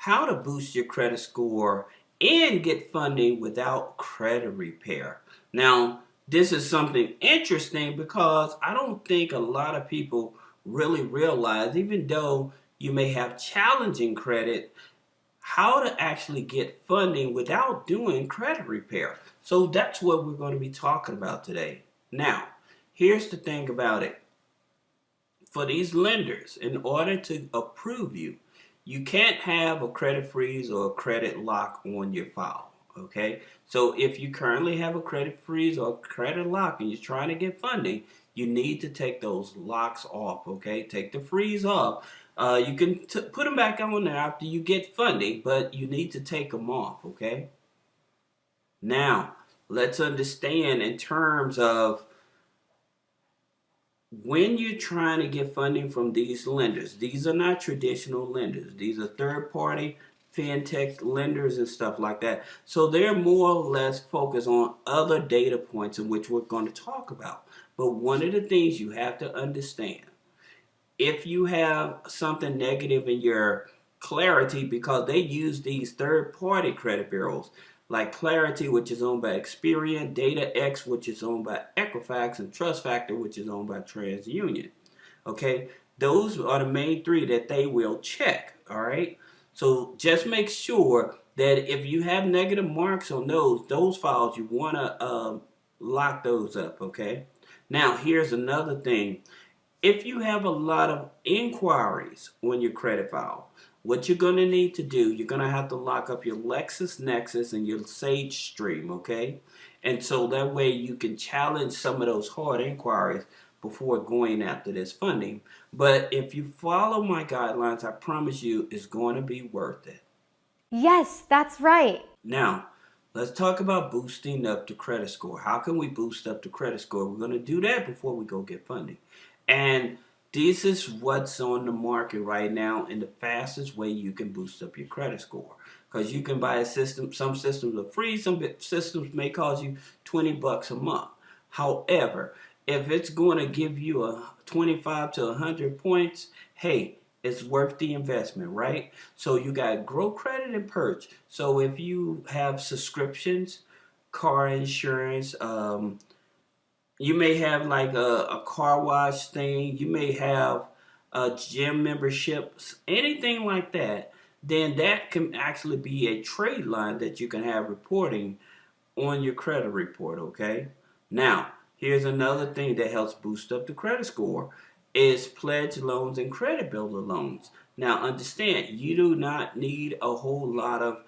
how to boost your credit score and get funding without credit repair. Now, this is something interesting because I don't think a lot of people really realize, even though you may have challenging credit, how to actually get funding without doing credit repair. So that's what we're going to be talking about today. Now, here's the thing about it. For these lenders, in order to approve you, you can't have a credit freeze or a credit lock on your file. Okay, so if you currently have a credit freeze or a credit lock and you're trying to get funding, you need to take those locks off. Okay, take the freeze off. You can put them back on there after you get funding, but you need to take them off. Okay, now let's understand in terms of when you're trying to get funding from these lenders. These are not traditional lenders. These are third-party fintech lenders and stuff like that. So they're more or less focused on other data points in which we're going to talk about. But one of the things you have to understand, if you have something negative in your Clarity, because they use these third-party credit bureaus like Clarity, which is owned by Experian, DataX, which is owned by Equifax, and TrustFactor, which is owned by TransUnion. Okay, those are the main three that they will check. All right, so just make sure that if you have negative marks on those files, you want to lock those up. Okay, now here's another thing. If you have a lot of inquiries on your credit file, what you're going to need to do, you're going to have to lock up your LexisNexis and your Sage Stream, okay? And so that way you can challenge some of those hard inquiries before going after this funding. But if you follow my guidelines, I promise you it's going to be worth it. Yes, that's right. Now, let's talk about boosting up the credit score. How can we boost up the credit score? We're going to do that before we go get funding. And this is what's on the market right now and the fastest way you can boost up your credit score. Because you can buy a system, some systems are free, some systems may cost you $20 a month. However, if it's going to give you a 25 to 100 points, hey, it's worth the investment, right? So you got Grow Credit and Perch. So if you have subscriptions, car insurance, you may have like a car wash thing. You may have a gym memberships, anything like that. Then that can actually be a trade line that you can have reporting on your credit report, okay? Now, here's another thing that helps boost up the credit score is pledge loans and credit builder loans. Now, understand, you do not need a whole lot of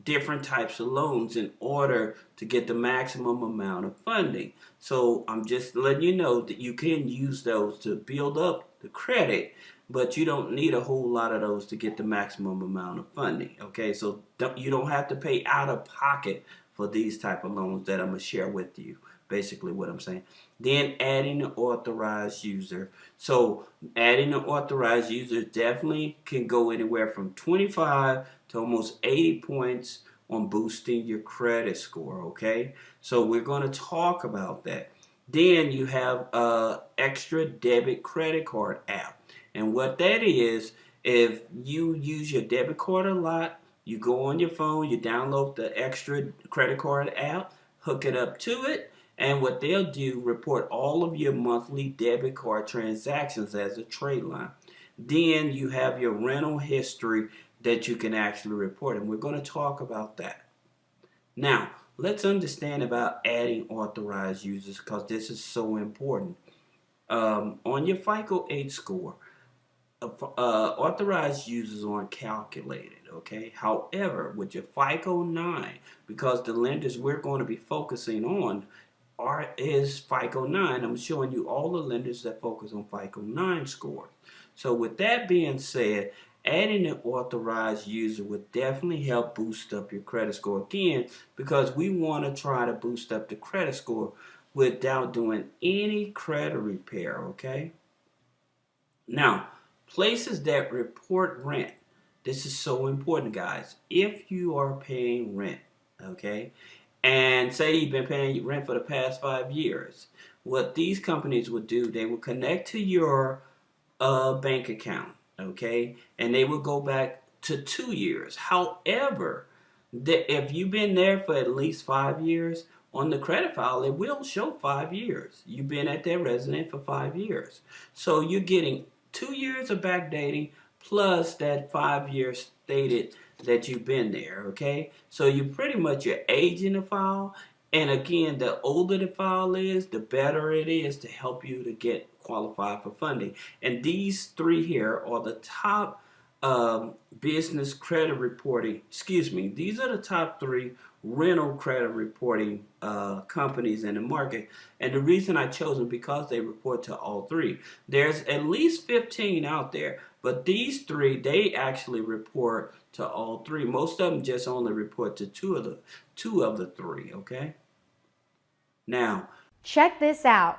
different types of loans in order to get the maximum amount of funding. So I'm just letting you know that you can use those to build up the credit, but you don't need a whole lot of those to get the maximum amount of funding. Okay, so you don't have to pay out of pocket for these type of loans that I'm going to share with you. Basically what I'm saying. Then adding an authorized user. So adding an authorized user definitely can go anywhere from 25 to almost 80 points on boosting your credit score, okay? So we're going to talk about that. Then you have extra debit credit card app. And what that is, if you use your debit card a lot, you go on your phone, you download the extra credit card app, hook it up to it, and what they'll do, report all of your monthly debit card transactions as a trade line. Then you have your rental history that you can actually report, and we're going to talk about that. Now, let's understand about adding authorized users because this is so important. On your FICO 8 score, authorized users aren't calculated, okay? However, with your FICO 9, because the lenders we're going to be focusing on is FICO 9. I'm showing you all the lenders that focus on FICO 9 scores. So with that being said, adding an authorized user would definitely help boost up your credit score again because we want to try to boost up the credit score without doing any credit repair, okay? Now, places that report rent. This is so important, guys. If you are paying rent, okay, and say you've been paying rent for the past 5 years, what these companies would do, they would connect to your bank account, okay, and they would go back to 2 years. However, if you've been there for at least 5 years, on the credit file, it will show 5 years. You've been at that resident for 5 years. So you're getting 2 years of backdating plus that 5 years stated that you've been there, okay? So you pretty much your age in the file. And again, the older the file is, the better it is to help you to get qualified for funding. And these three here are the top business credit reporting, these are the top three rental credit reporting companies in the market. And the reason I chose them because they report to all three. There's at least 15 out there, but these three, they actually report to all three. Most of them just only report to two of the three, okay? Now, check this out.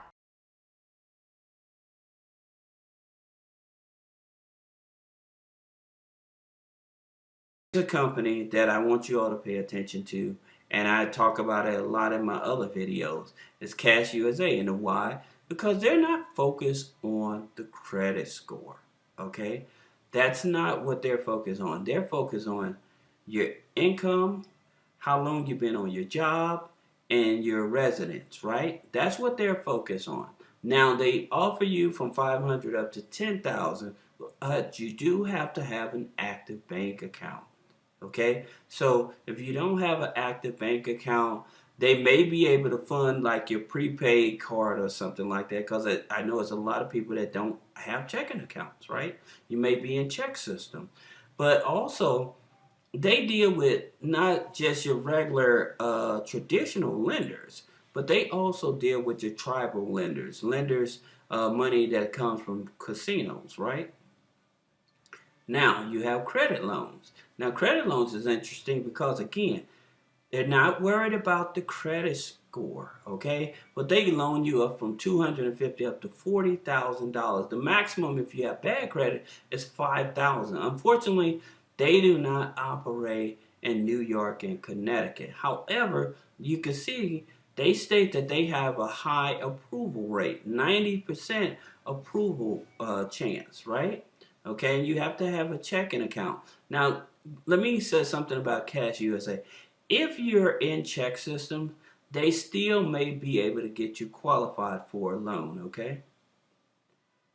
a company that I want you all to pay attention to, and I talk about it a lot in my other videos. It's CASHUSA, and why? Because they're not focused on the credit score, okay? That's not what they're focused on. They're focused on your income, how long you've been on your job, and your residence, right? That's what they're focused on. Now, they offer you from 500 up to 10,000, but you do have to have an active bank account. Okay, so if you don't have an active bank account, they may be able to fund like your prepaid card or something like that, because I know it's a lot of people that don't have checking accounts, right? You may be in check system, but also they deal with not just your regular traditional lenders, but they also deal with your tribal lenders, money that comes from casinos, right? Now you have credit loans. Now credit loans is interesting because again, they're not worried about the credit score, okay? But they loan you up from $250 up to $40,000. The maximum if you have bad credit is $5,000. Unfortunately, they do not operate in New York and Connecticut. However, you can see they state that they have a high approval rate, 90% approval chance, right? Okay, and you have to have a checking account. Now, let me say something about CASHUSA. If you're in check system, they still may be able to get you qualified for a loan, okay?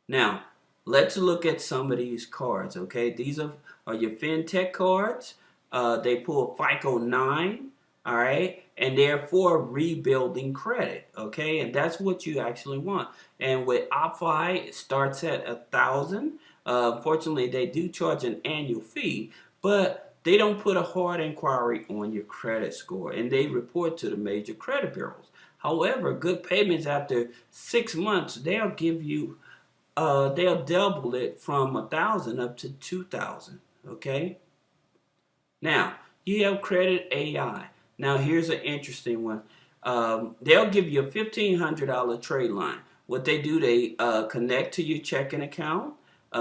Now, let's look at some of these cards, okay? These are your Fintech cards. They pull FICO 9, all right? And they're for rebuilding credit, okay? And that's what you actually want. And with OPPFI, it starts at 1,000. Unfortunately, they do charge an annual fee, but they don't put a hard inquiry on your credit score, and they report to the major credit bureaus. However, good payments after 6 months, they'll give you, they'll double it from 1,000 up to 2,000. Okay. Now you have CREDIT.AI. Now here's an interesting one. They'll give you a $1,500 trade line. What they do, they connect to your checking account.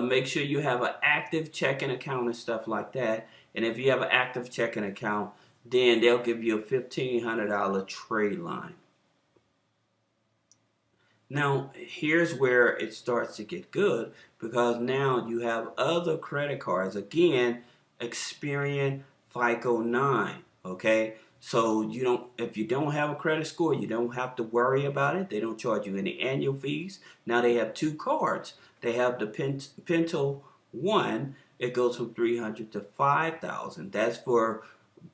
Make sure you have an active checking account and stuff like that. And if you have an active checking account, then they'll give you a $1,500 trade line. Now, here's where it starts to get good, because now you have other credit cards. Again, Experian, FICO 9, okay? So if you don't have a credit score, you don't have to worry about it. They don't charge you any annual fees. Now they have two cards. They have the PETAL 1. It goes from 300 to 5,000. That's for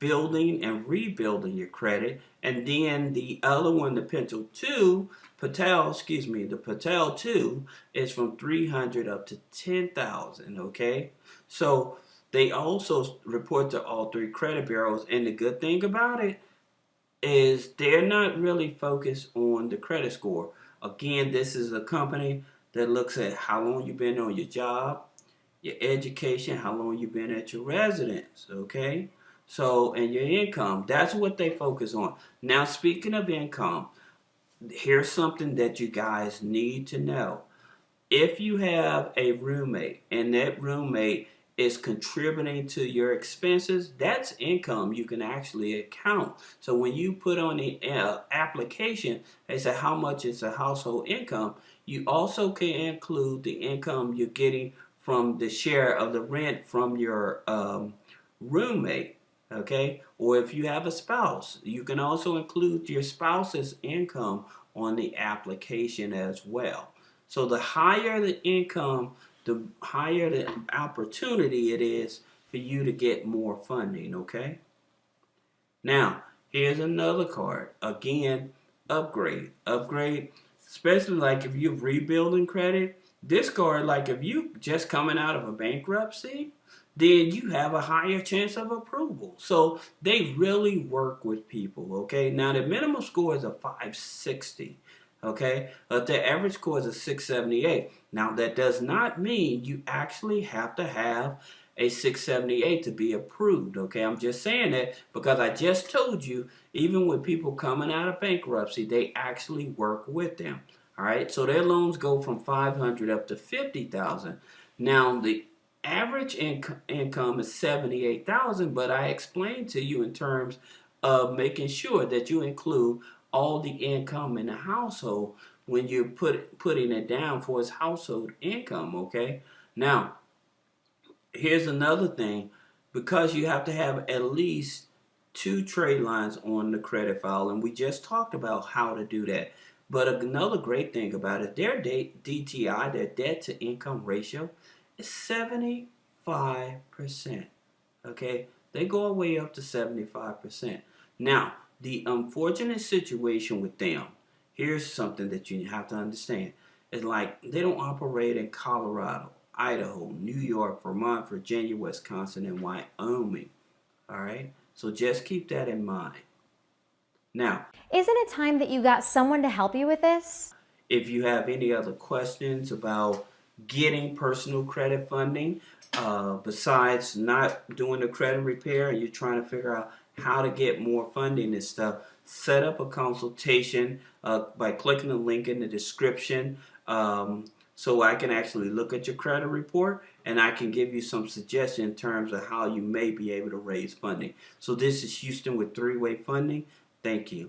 building and rebuilding your credit. And then the other one, the PETAL 2, the PETAL 2 is from 300 up to 10,000, okay? So they also report to all three credit bureaus, and the good thing about it is they're not really focused on the credit score. Again, this is a company that looks at how long you've been on your job, your education, how long you've been at your residence, okay? So, and your income, that's what they focus on. Now, speaking of income, here's something that you guys need to know. If you have a roommate and that roommate is contributing to your expenses, that's income you can actually account. So when you put on the application, they say how much is a household income, you also can include the income you're getting from the share of the rent from your roommate, okay? Or if you have a spouse, you can also include your spouse's income on the application as well. So the higher the income, the higher the opportunity it is for you to get more funding, okay? Now, here's another card. Again, upgrade. Upgrade, especially like if you're rebuilding credit. This card, like if you just coming out of a bankruptcy, then you have a higher chance of approval. So they really work with people, okay? Now the minimum score is a 560, okay? But the average score is a 678. Now that does not mean you actually have to have a 678 to be approved, okay? I'm just saying that because I just told you, even with people coming out of bankruptcy, they actually work with them. All right, so their loans go from 500 up to 50,000. Now the average income is 78,000, but I explained to you in terms of making sure that you include all the income in the household when you're putting it down for its household income. Okay, now here's another thing, because you have to have at least two trade lines on the credit file, and we just talked about how to do that. But another great thing about it, their DTI, their debt to income ratio, is 75%. Okay, they go all the way up to 75%. Now, the unfortunate situation with them, here's something that you have to understand. It's like they don't operate in Colorado, Idaho, New York, Vermont, Virginia, Wisconsin, and Wyoming. All right, so just keep that in mind. Now, Isn't it time that you got someone to help you with this? if you have any other questions about getting personal credit funding, besides not doing the credit repair and you're trying to figure out how to get more funding and stuff, set up a consultation by clicking the link in the description, so I can actually look at your credit report and I can give you some suggestions in terms of how you may be able to raise funding. So this is Houston with Three-Way Funding. Thank you.